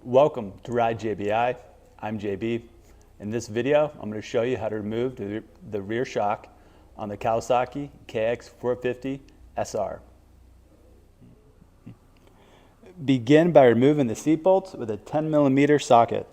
Welcome to Ride JBI. I'm JB. In this video, I'm going to show you how to remove the rear shock on the Kawasaki KX450 SR. Begin by removing the seat bolts with a 10mm socket.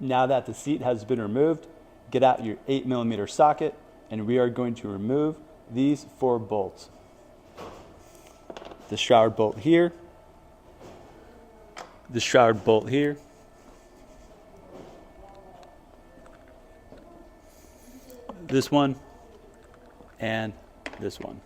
Now that the seat has been removed, get out your 8mm socket and we are going to remove these 4 bolts. The shroud bolt here, the shroud bolt here, this one, and this one.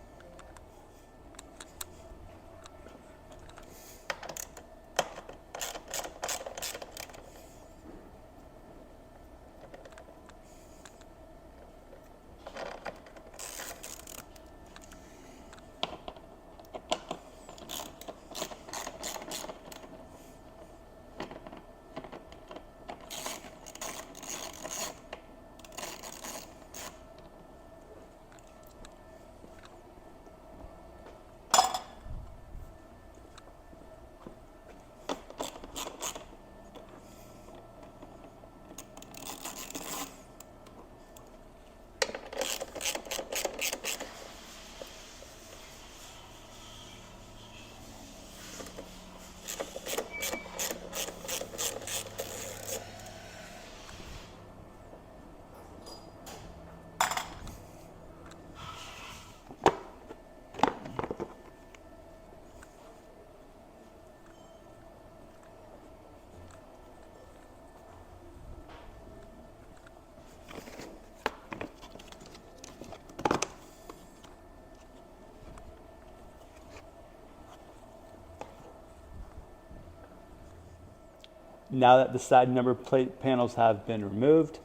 Now that the side number plate panels have been removed,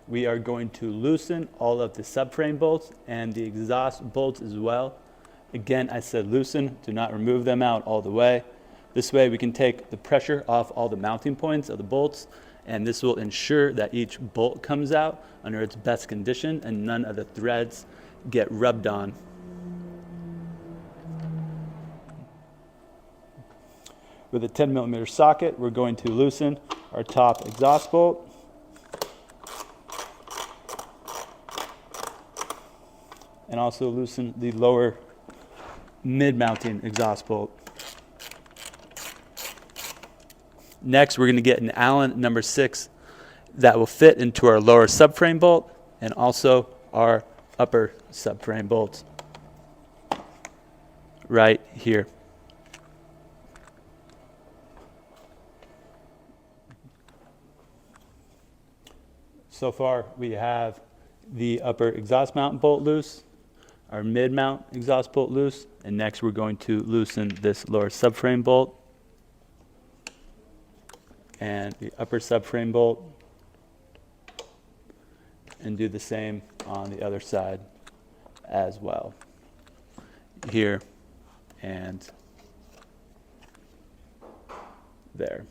we are going to loosen all of the subframe bolts and the exhaust bolts as well. Again, I said loosen, do not remove them out all the way. This way we can take the pressure off all the mounting points of the bolts, and this will ensure that each bolt comes out under its best condition and none of the threads get rubbed on. With a 10mm socket, we're going to loosen our top exhaust bolt. And also loosen the lower mid-mounting exhaust bolt. Next, we're going to get an Allen number 6 that will fit into our lower subframe bolt and also our upper subframe bolts right here. So far, we have the upper exhaust mount bolt loose, our mid-mount exhaust bolt loose, and next we're going to loosen this lower subframe bolt and the upper subframe bolt, and do the same on the other side as well, here and there.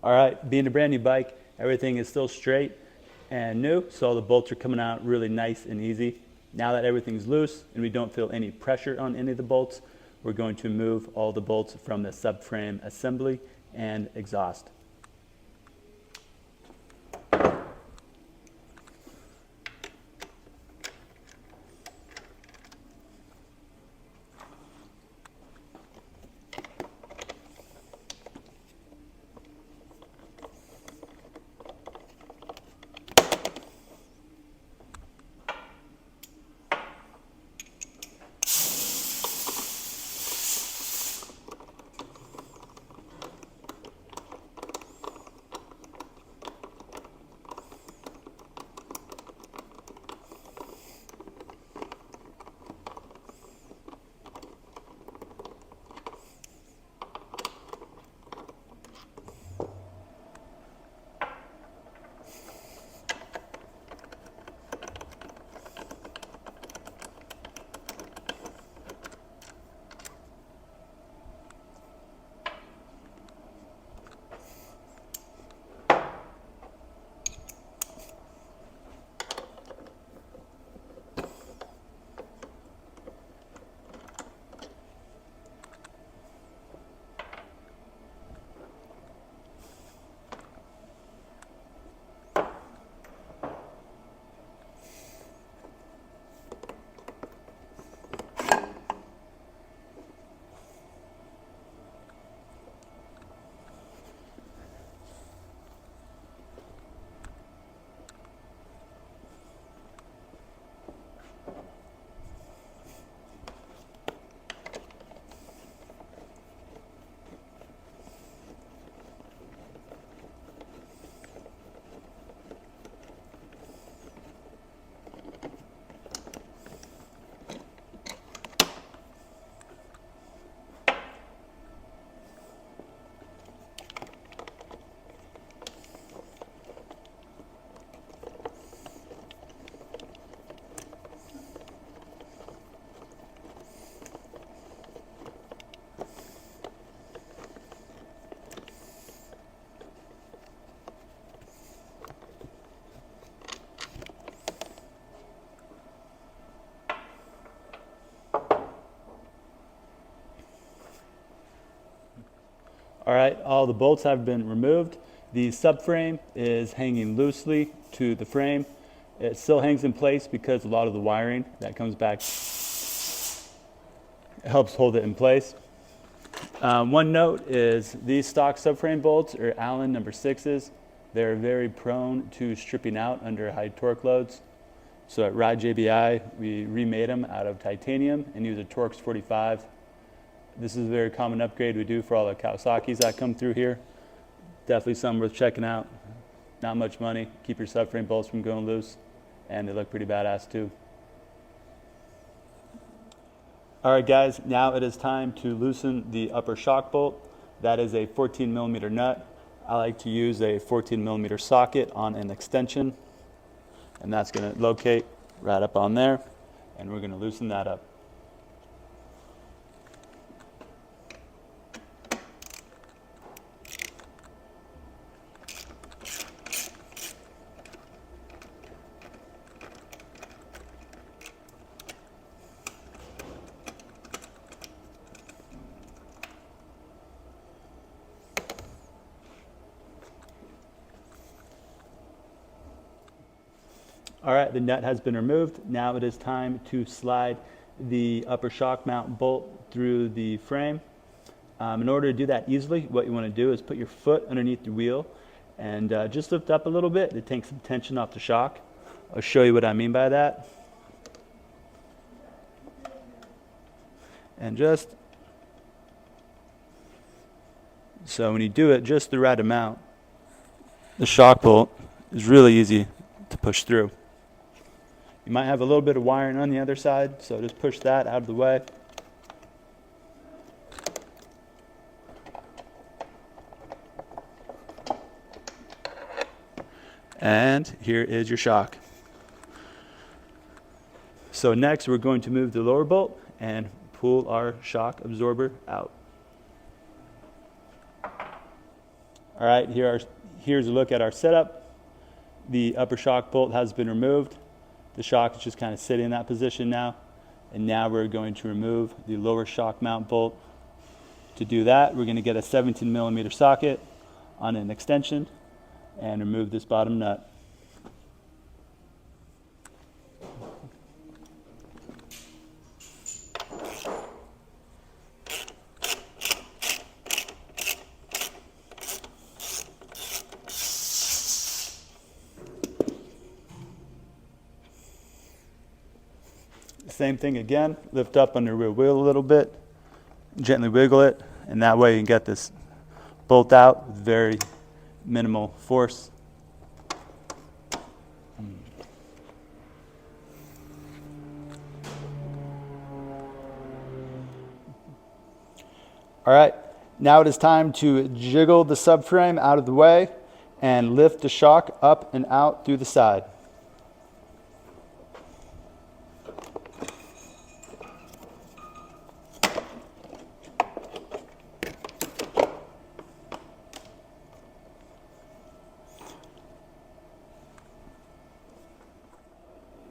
All right, being a brand new bike, everything is still straight and new, so the bolts are coming out really nice and easy. Now that everything's loose and we don't feel any pressure on any of the bolts, we're going to move all the bolts from the subframe assembly and exhaust. All right, all the bolts have been removed. The subframe is hanging loosely to the frame. It still hangs in place because a lot of the wiring that comes back helps hold it in place. One note is these stock subframe bolts are Allen number 6s. They're very prone to stripping out under high torque loads. So at Ride JBI, we remade them out of titanium and use a Torx 45. This is a very common upgrade we do for all the Kawasaki's that come through here. Definitely something worth checking out. Not much money. Keep your subframe bolts from going loose, and they look pretty badass too. All right, guys, now it is time to loosen the upper shock bolt. That is a 14mm nut. I like to use a 14mm socket on an extension, and that's going to locate right up on there, and we're going to loosen that up. All right, the nut has been removed. Now it is time to slide the upper shock mount bolt through the frame. In order to do that easily, what you want to do is put your foot underneath the wheel and just lift up a little bit to take some tension off the shock. I'll show you what I mean by that. And so when you do it just the right amount, the shock bolt is really easy to push through. You might have a little bit of wiring on the other side, so just push that out of the way. And here is your shock. So next we're going to move the lower bolt and pull our shock absorber out. All right, here's a look at our setup. The upper shock bolt has been removed. The shock is just kind of sitting in that position now. And now we're going to remove the lower shock mount bolt. To do that, we're going to get a 17mm socket on an extension and remove this bottom nut. Same thing again, lift up under your wheel a little bit, gently wiggle it, and that way you can get this bolt out with very minimal force. All right, now it is time to jiggle the subframe out of the way and lift the shock up and out through the side.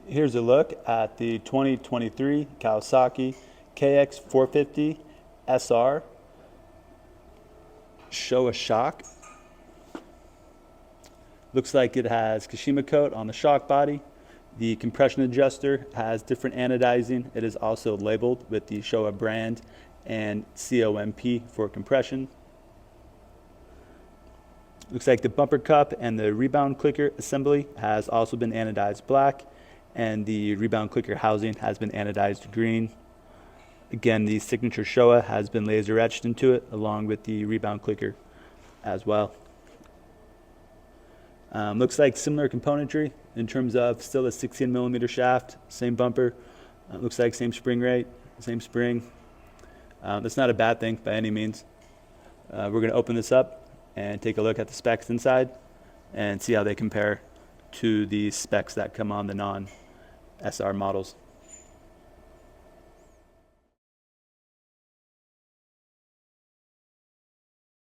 Here's a look at the 2023 Kawasaki KX450 SR Showa shock. Looks like it has Kashima coat on the shock body. The compression adjuster has different anodizing. It is also labeled with the Showa brand and COMP for compression. Looks like the bumper cup and the rebound clicker assembly has also been anodized black, and the rebound clicker housing has been anodized green. Again, the signature Showa has been laser etched into it along with the rebound clicker as well. Looks like similar componentry in terms of still a 16mm shaft, same bumper. Looks like same spring rate, same spring. That's not a bad thing by any means. We're going to open this up and take a look at the specs inside and see how they compare to the specs that come on the non-SR models.